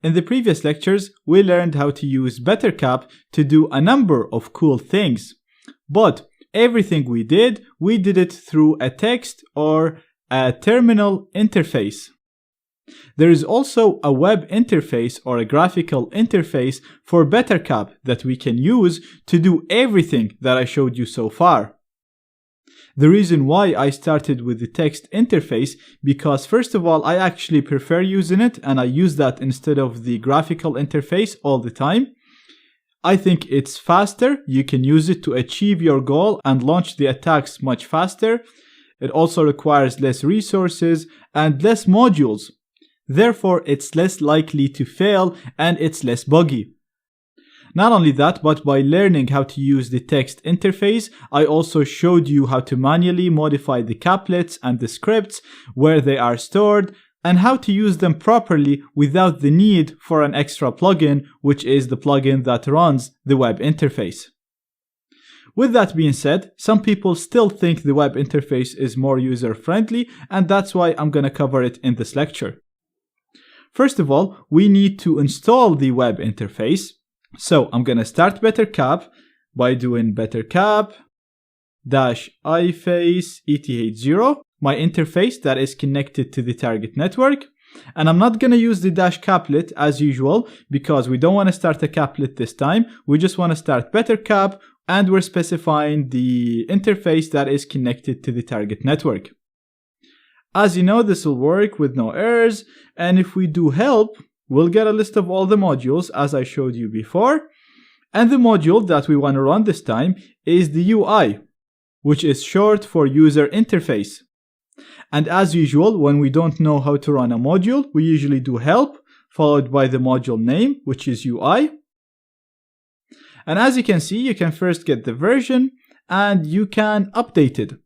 In the previous lectures, we learned how to use BetterCap to do a number of cool things. But everything we did it through a text or a terminal interface. There is also a web interface or a graphical interface for BetterCap that we can use to do everything that I showed you so far. The reason why I started with the text interface, because first of all, I actually prefer using it and I use that instead of the graphical interface all the time. I think it's faster. You can use it to achieve your goal and launch the attacks much faster. It also requires less resources and less modules. Therefore, it's less likely to fail and it's less buggy. Not only that, but by learning how to use the text interface, I also showed you how to manually modify the caplets and the scripts, where they are stored, and how to use them properly without the need for an extra plugin, which is the plugin that runs the web interface. With that being said, some people still think the web interface is more user-friendly, and that's why I'm going to cover it in this lecture. First of all, we need to install the web interface. So I'm going to start BetterCap by doing BetterCap-iface eth0, my interface that is connected to the target network. And I'm not going to use the dash caplet as usual because we don't want to start a caplet this time. We just want to start BetterCap and we're specifying the interface that is connected to the target network. As you know, this will work with no errors, and if we do help, we'll get a list of all the modules as I showed you before, and the module that we want to run this time is the UI, which is short for user interface. And as usual, when we don't know how to run a module, we usually do help, followed by the module name, which is UI. And as you can see, you can first get the version, and you can update it.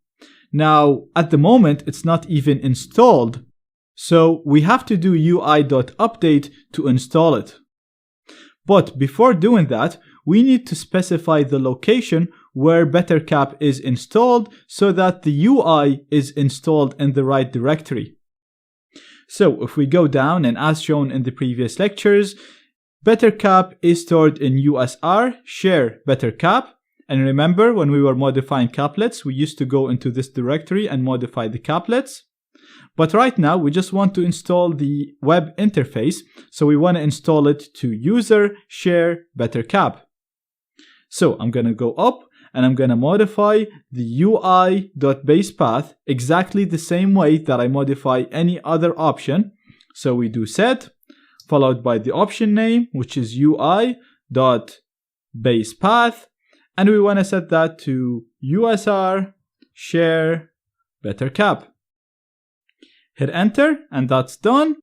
Now, at the moment, it's not even installed, so we have to do ui.update to install it. But before doing that, we need to specify the location where BetterCap is installed so that the UI is installed in the right directory. So if we go down, and as shown in the previous lectures, BetterCap is stored in usr share BetterCap. And remember, when we were modifying caplets, we used to go into this directory and modify the caplets. But right now, we just want to install the web interface. So we want to install it to user share BetterCap. So I'm going to go up and I'm going to modify the UI.basePath exactly the same way that I modify any other option. So we do set, followed by the option name, which is UI.basePath. And we want to set that to usr share BetterCap. Hit enter and that's done.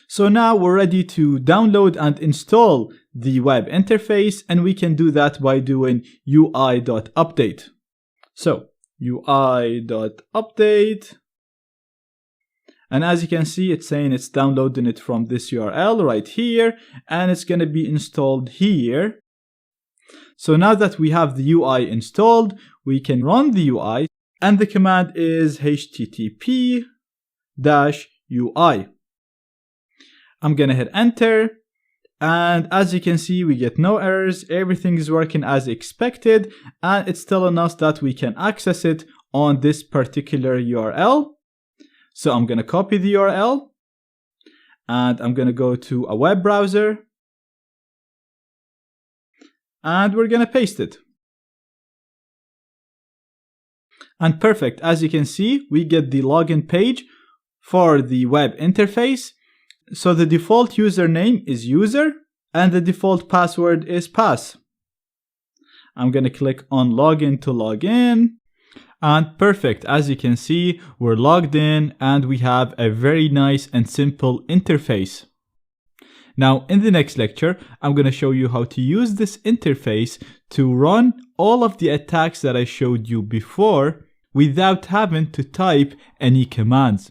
So now we're ready to download and install the web interface, and we can do that by doing ui.update. So ui.update, and as you can see, it's saying it's downloading it from this URL right here, and it's going to be installed here. So now that we have the UI installed, we can run the UI, and the command is http-ui. I'm gonna hit enter, and as you can see, we get no errors. Everything is working as expected, and it's telling us that we can access it on this particular URL. So I'm gonna copy the URL, and I'm gonna go to a web browser, and we're gonna paste it. And perfect, as you can see, we get the login page for the web interface. So the default username is user and the default password is pass. I'm gonna click on login to log in, and perfect, as you can see, we're logged in and we have a very nice and simple interface. Now, in the next lecture, I'm going to show you how to use this interface to run all of the attacks that I showed you before without having to type any commands.